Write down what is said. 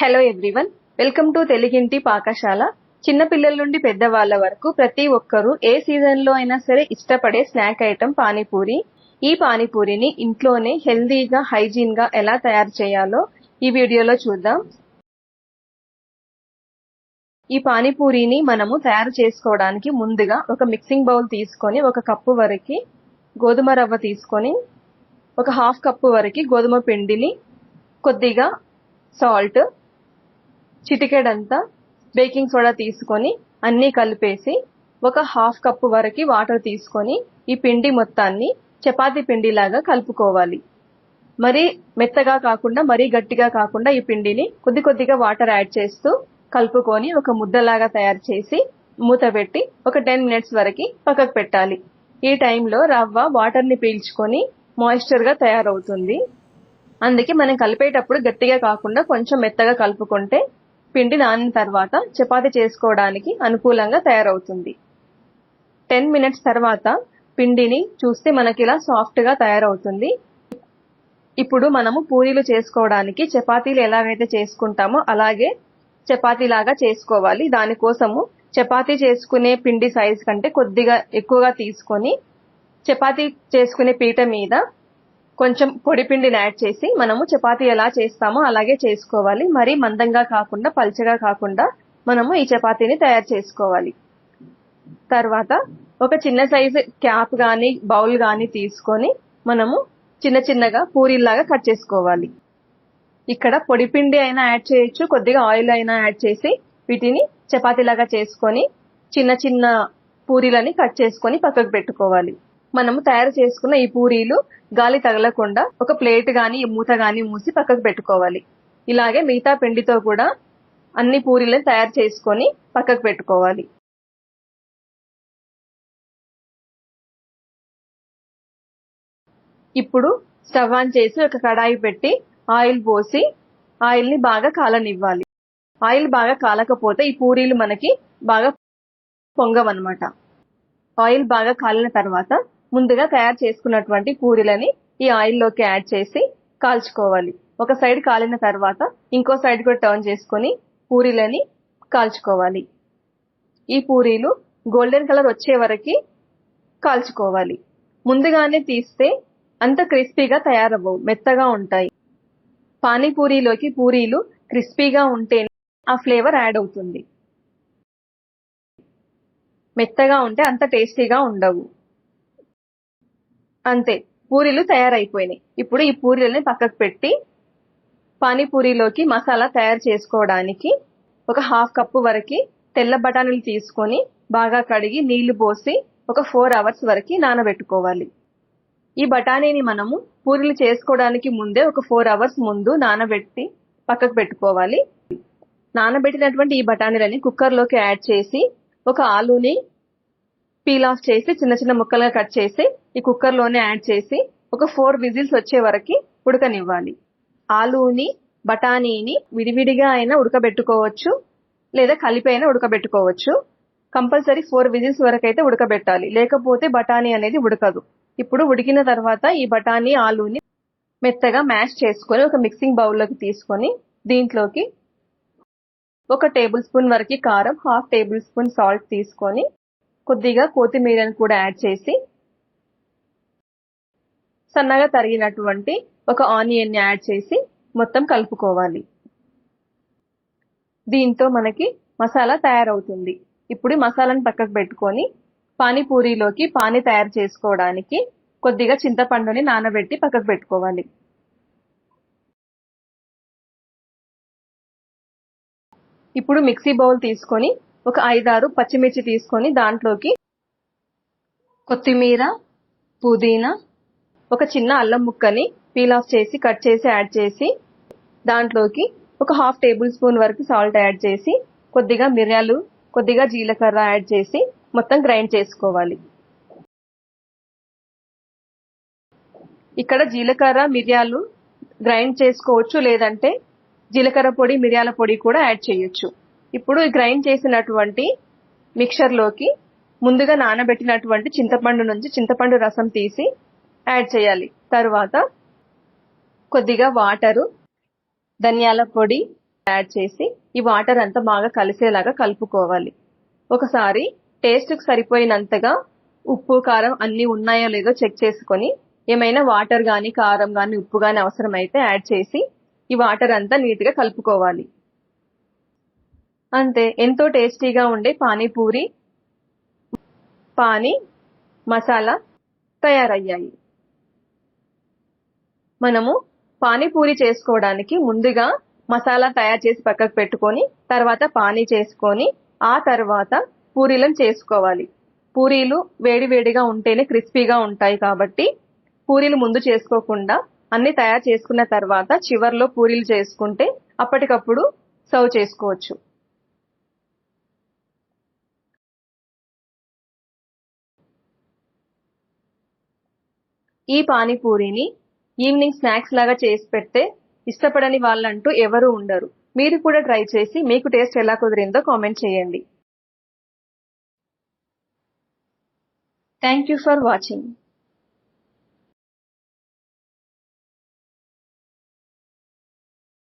Hello everyone, welcome to తెలుగింటి పాకశాల. చిన్న పిల్లల నుండి పెద్దవాళ్ల వరకు ప్రతి ఒక్కరూ ఏ సీజన్ లో అయినా సరే ఇష్టపడే స్నాక్ ఐటమ్ పానీపూరి. ఈ పానీపూరిని ఇంట్లోనే హెల్దీగా హైజీన్ గా ఎలా తయారు చేయాలో ఈ వీడియోలో చూద్దాం. ఈ పానీపూరిని మనము తయారు చేసుకోవడానికి ముందుగా ఒక మిక్సింగ్ బౌల్ తీసుకొని ఒక కప్పు వరకు గోధుమ రవ్వ తీసుకొని ఒక హాఫ్ కప్పు వరకు గోధుమ పిండిని, కొద్దిగా సాల్ట్, చిటికెడంతా బేకింగ్ సోడా తీసుకొని అన్నీ కలిపేసి ఒక హాఫ్ కప్పు వరకు వాటర్ తీసుకొని ఈ పిండి మొత్తాన్ని చపాతీ పిండిలాగా కలుపుకోవాలి. మరీ మెత్తగా కాకుండా మరీ గట్టిగా కాకుండా ఈ పిండిని కొద్ది కొద్దిగా వాటర్ యాడ్ చేస్తూ కలుపుకొని ఒక ముద్దలాగా తయారు చేసి మూత పెట్టి ఒక 10 minutes వరకు పక్కకు పెట్టాలి. ఈ టైంలో రవ్వ వాటర్ ని పీల్చుకొని మాయిశ్చర్ గా తయారవుతుంది. అందుకే మనం కలిపేటప్పుడు గట్టిగా కాకుండా కొంచెం మెత్తగా కలుపుకుంటే పిండి నానిన తర్వాత చపాతీ చేసుకోవడానికి అనుకూలంగా తయారవుతుంది. 10 minutes తర్వాత పిండిని చూస్తే మనకి ఇలా సాఫ్ట్ గా తయారవుతుంది. ఇప్పుడు మనము పూరీలు చేసుకోవడానికి చపాతీలు ఎలాగైతే చేసుకుంటామో అలాగే చపాతీలాగా చేసుకోవాలి. దానికోసము చపాతీ చేసుకునే పిండి సైజ్ కంటే కొద్దిగా ఎక్కువగా తీసుకొని చపాతీ చేసుకునే పీట మీద కొంచెం పొడి పిండిని యాడ్ చేసి మనము చపాతీ ఎలా చేస్తామో అలాగే చేసుకోవాలి. మరీ మందంగా కాకుండా పల్చగా కాకుండా మనము ఈ చపాతీని తయారు చేసుకోవాలి. తర్వాత ఒక చిన్న సైజు క్యాప్ గానీ బౌల్ గానీ తీసుకొని మనము చిన్న చిన్నగా పూరీల్లాగా కట్ చేసుకోవాలి. ఇక్కడ పొడి పిండి అయినా యాడ్ చేయొచ్చు, కొద్దిగా ఆయిల్ అయినా యాడ్ చేసి వీటిని చపాతీలాగా చేసుకొని చిన్న చిన్న పూరీలని కట్ చేసుకొని పక్కకు పెట్టుకోవాలి. మనము తయారు చేసుకున్న ఈ పూరీలు గాలి తగలకుండా ఒక ప్లేట్ గానీ మూత గానీ మూసి పక్కకు పెట్టుకోవాలి. ఇలాగే మిగతా పిండితో కూడా అన్ని పూరీలను తయారు చేసుకొని పక్కకు పెట్టుకోవాలి. ఇప్పుడు స్టవ్ ఆన్ చేసి ఒక కడాయి పెట్టి ఆయిల్ పోసి ఆయిల్ ని బాగా కాలనివ్వాలి. ఆయిల్ బాగా కాలకపోతే ఈ పూరీలు మనకి బాగా పొంగవన్నమాట. ఆయిల్ బాగా కాలిన తర్వాత ముందుగా తయారు చేసుకున్నటువంటి పూరీలని ఈ ఆయిల్ లోకి యాడ్ చేసి కాల్చుకోవాలి. ఒక సైడ్ కాలిన తర్వాత ఇంకో సైడ్ కూడా టర్న్ చేసుకొని పూరీలని కాల్చుకోవాలి. ఈ పూరీలు గోల్డెన్ కలర్ వచ్చే వరకు కాల్చుకోవాలి. ముందుగానే తీస్తే అంత క్రిస్పీగా తయారవ్వవు, మెత్తగా ఉంటాయి. పానీపూరిలోకి పూరీలు క్రిస్పీగా ఉంటేనే ఆ ఫ్లేవర్ యాడ్ అవుతుంది. మెత్తగా ఉంటే అంత టేస్టీగా ఉండవు. అంతే, పూరీలు తయారైపోయినాయి. ఇప్పుడు ఈ పూరీలని పక్కకు పెట్టి పానీపూరిలోకి మసాలా తయారు చేసుకోవడానికి ఒక హాఫ్ కప్పు వరకు తెల్ల బఠానీలు తీసుకొని బాగా కడిగి నీళ్లు పోసి ఒక 4 hours వరకు నానబెట్టుకోవాలి. ఈ బఠానీని మనము పూరీలు చేసుకోవడానికి ముందే ఒక 4 hours ముందు నానబెట్టి పక్కకు పెట్టుకోవాలి. నానబెట్టినటువంటి ఈ బఠానీలని కుక్కర్ లోకి యాడ్ చేసి ఒక ఆలూని పీల్ ఆఫ్ చేసి చిన్న చిన్న ముక్కలుగా కట్ చేసి ఈ కుక్కర్ లోనే యాడ్ చేసి ఒక 4 whistles వచ్చే వరకు ఉడకనివ్వాలి. ఆలూని బఠానీని విడివిడిగా అయినా ఉడకబెట్టుకోవచ్చు, లేదా కలిపి అయినా ఉడకబెట్టుకోవచ్చు. కంపల్సరీ 4 whistles వరకు అయితే ఉడకబెట్టాలి, లేకపోతే బఠానీ అనేది ఉడకదు. ఇప్పుడు ఉడికిన తర్వాత ఈ బఠానీ ఆలూని మెత్తగా మ్యాష్ చేసుకొని ఒక మిక్సింగ్ బౌల్లోకి తీసుకొని దీంట్లోకి 1 tablespoon వరకు కారం, హాఫ్ టేబుల్ స్పూన్ సాల్ట్ తీసుకొని కొద్దిగా కొత్తిమీరను కూడా యాడ్ చేసి సన్నగా తరిగినటువంటి ఒక ఆనియన్ యాడ్ చేసి మొత్తం కలుపుకోవాలి. దీంతో మనకి మసాలా తయారవుతుంది. ఇప్పుడు మసాలాను పక్కకు పెట్టుకొని పానీపూరిలోకి పానీ తయారు చేసుకోవడానికి కొద్దిగా చింతపండుని నానబెట్టి పక్కకు పెట్టుకోవాలి. ఇప్పుడు మిక్సీ బౌల్ తీసుకొని ఒక 5-6 పచ్చిమిర్చి తీసుకొని దాంట్లోకి కొత్తిమీర, పుదీనా, ఒక చిన్న అల్లం ముక్కని పీల్ ఆఫ్ చేసి కట్ చేసి యాడ్ చేసి దాంట్లోకి ఒక హాఫ్ టేబుల్ స్పూన్ వరకు సాల్ట్ యాడ్ చేసి కొద్దిగా మిరియాలు, కొద్దిగా జీలకర్ర యాడ్ చేసి మొత్తం గ్రైండ్ చేసుకోవాలి. ఇక్కడ జీలకర్ర మిరియాలు గ్రైండ్ చేసుకోవచ్చు, లేదంటే జీలకర్ర పొడి మిరియాల పొడి కూడా యాడ్ చేయొచ్చు. ఇప్పుడు గ్రైండ్ చేసినటువంటి మిక్చర్ లోకి ముందుగా నానబెట్టినటువంటి చింతపండు నుంచి చింతపండు రసం తీసి యాడ్ చేయాలి. తర్వాత కొద్దిగా వాటరు, ధనియాల పొడి యాడ్ చేసి ఈ వాటర్ అంతా బాగా కలిసేలాగా కలుపుకోవాలి. ఒకసారి టేస్ట్కి సరిపోయినంతగా ఉప్పు కారం అన్నీ ఉన్నాయో లేదో చెక్ చేసుకొని ఏమైనా వాటర్ గాని కారం గాని ఉప్పు గాని అవసరమైతే యాడ్ చేసి ఈ వాటర్ అంతా నీట్గా కలుపుకోవాలి. అంతే, ఎంతో టేస్టీగా ఉండే పానీపూరి పానీ మసాలా తయారయ్యాయి. మనము పానీపూరి చేసుకోవడానికి ముందుగా మసాలా తయారు చేసి పక్కకు పెట్టుకొని తర్వాత పానీ చేసుకొని ఆ తర్వాత పూరీలను చేసుకోవాలి. పూరీలు వేడివేడిగా ఉంటేనే క్రిస్పీగా ఉంటాయి కాబట్టి పూరీలు ముందు చేసుకోకుండా అన్ని తయారు చేసుకున్న తర్వాత చివర్లో పూరీలు చేసుకుంటే అప్పటికప్పుడు సర్వ్ చేసుకోవచ్చు. ఈ పానీపూరిని ఈవినింగ్ స్నాక్స్ లాగా చేసి పెడితే ఇష్టపడని వాళ్ళంటూ ఎవరూ ఉండరు. మీరు కూడా ట్రై చేసి మీకు టేస్ట్ ఎలా కుదిరిందో కామెంట్ చేయండి. Thank you for watching.